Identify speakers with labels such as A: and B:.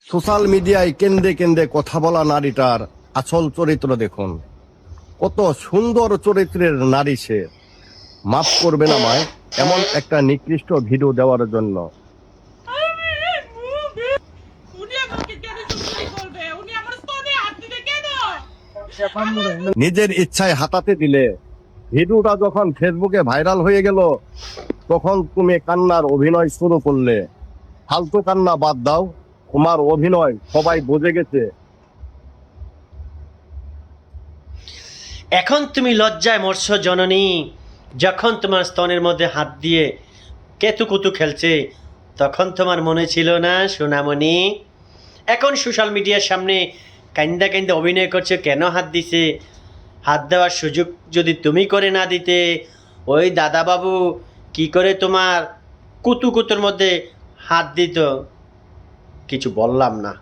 A: Social মিডিয়ায় কেন্দ্রে কেন্দ্রে কথা বলা নারীটার আসল চরিত্র দেখুন। কত সুন্দর চরিত্রের নারী সে। মাফ করবেন আমায় এমন একটা নিকৃষ্ট ভিডিও দেওয়ার জন্য। নিজের ইচ্ছায় হাতাতে দিলে ভিডিওটা যখন ফেসবুকে ভাইরাল হয়ে গেল, তখন তুমি কান্নার অভিনয় শুরু করলে। ফালতু কান্না বাদ দাও, তোমার অভিনয় সবাই বুঝে গেছে।
B: এখন তুমি লজ্জায় মরছ জননী। যখন তোমার স্তনের মধ্যে হাত দিয়ে কেতুকুতু খেলছে, তখন তোমার মনে ছিল না সোনামণি? এখন সোশ্যাল মিডিয়ার সামনে কান্দা কান্দা অভিনয় করছো, কেন হাত দিছে? হাত দেওয়ার সুযোগ যদি তুমি করে না দিতে, ওই দাদাবাবু কি করে তোমার কুতুকুতুর মধ্যে হাত দিত? কিছু বললাম না।